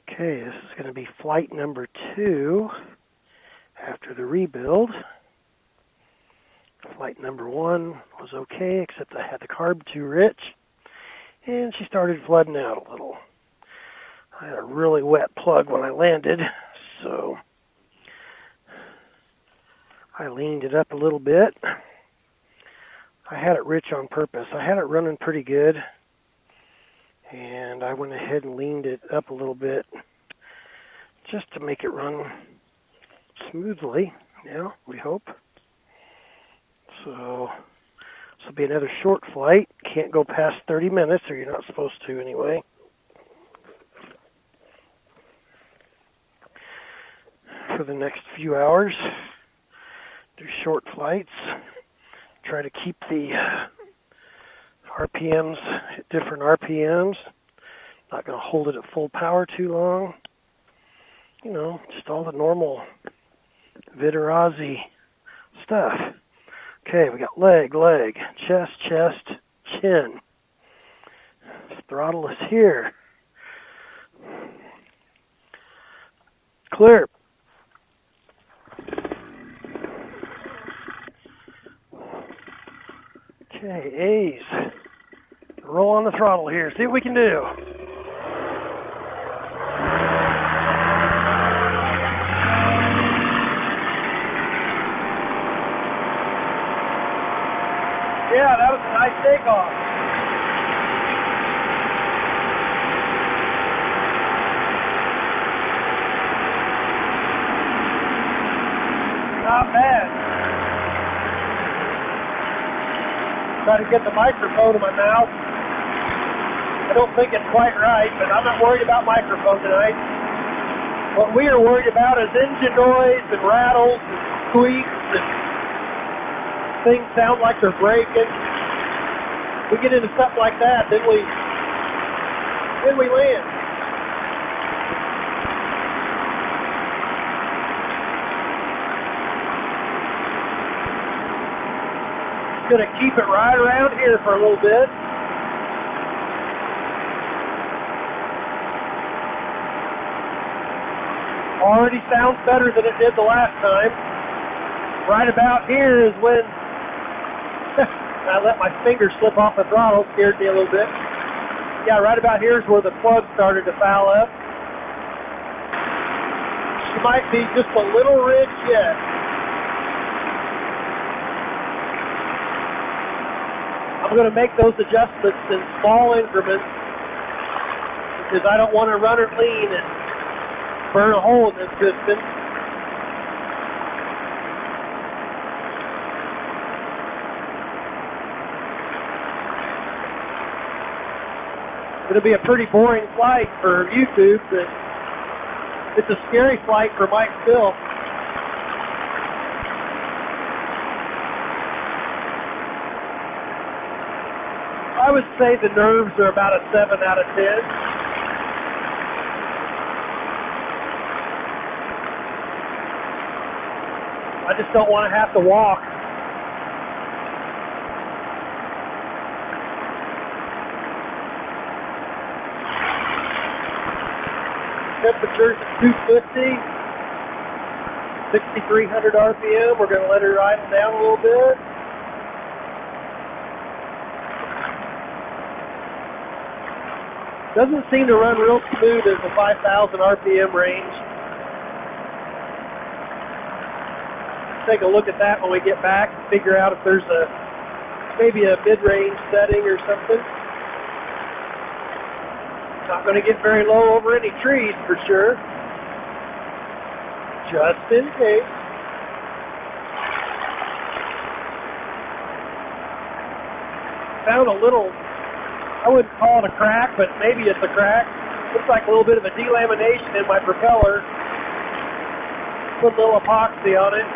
Okay, this is going to be flight number 2 after the rebuild. Flight number 1 was okay, except I had the carb too rich, and she started flooding out a little. I had a really wet plug when I landed, so I leaned it up a little bit. I had it rich on purpose. I had it running pretty good, and I went ahead and leaned it up a little bit just to make it run smoothly, we hope. So this will be another short flight. Can't go past 30 minutes, or you're not supposed to anyway. For the next few hours, do short flights. Try to keep the RPMs at different RPMs. Not going to hold it at full power too long. Just all the normal Vitarazi stuff. Okay, we got leg, chest, chin. Throttle is here. Clear. Okay, A's. Roll on the throttle here. See what we can do. Yeah, that was a nice takeoff. Not bad. Try to get the microphone in my mouth. I don't think it's quite right, but I'm not worried about microphone tonight. What we are worried about is engine noise and rattles and squeaks and things sound like they're breaking. We get into something like that, then we land. Going to keep it right around here for a little bit. Already sounds better than it did the last time. Right about here is when I let my finger slip off the throttle, scared me a little bit. Yeah, right about here is where the plug started to foul up. She might be just a little rich yet. I'm going to make those adjustments in small increments because I don't want to run her lean and burn a hole in this piston. It's going to be a pretty boring flight for YouTube, but it's a scary flight for Mike Still. I would say the nerves are about a 7 out of 10. I just don't want to have to walk. Temperature's at 250, 6,300 RPM. We're going to let her ride down a little bit. Doesn't seem to run real smooth at the 5,000 RPM range. Take a look at that when we get back and figure out if there's maybe a mid-range setting or something. Not going to get very low over any trees for sure. Just in case. Found a little, I wouldn't call it a crack, but maybe it's a crack. Looks like a little bit of a delamination in my propeller. Put a little epoxy on it,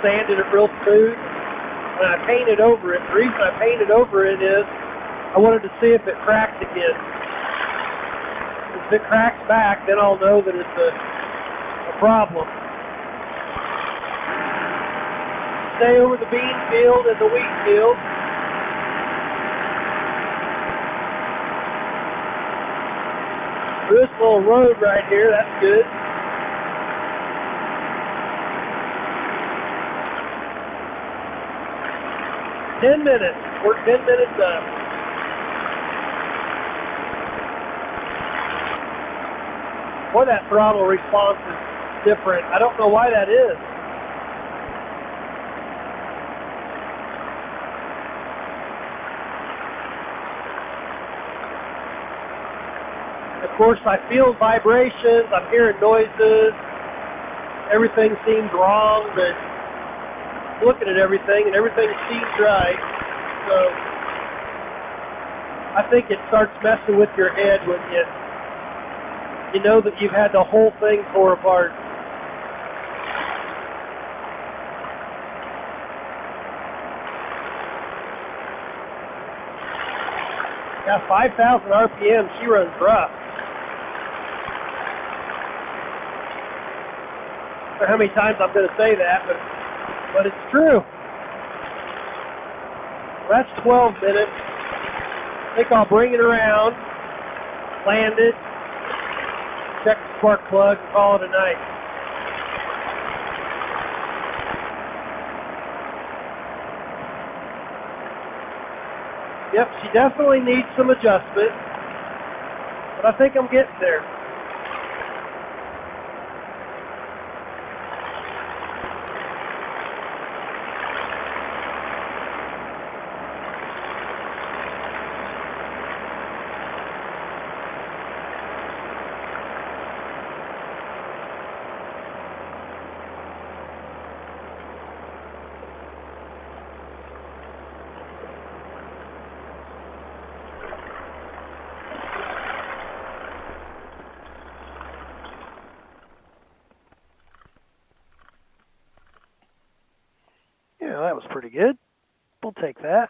sanded it real smooth, and I painted over it. The reason I painted over it is I wanted to see if it cracked again. If it cracks back, then I'll know that it's a problem. Stay over the bean field and the wheat field. This Little road right here, that's good. "10 minutes. We're 10 minutes up. Boy, that throttle response is different. I don't know why that is. Of course, I feel vibrations. I'm hearing noises. Everything seems wrong, but looking at everything, and everything seems right. So I think it starts messing with your head when you know that you've had the whole thing tore apart. Yeah, 5,000 RPM, she runs rough. I don't know how many times I'm going to say that, but it's true. Well, that's 12 minutes. I think I'll bring it around, land it, check the spark plug, and call it a night. Yep, she definitely needs some adjustment, but I think I'm getting there. Yeah, that was pretty good. We'll take that.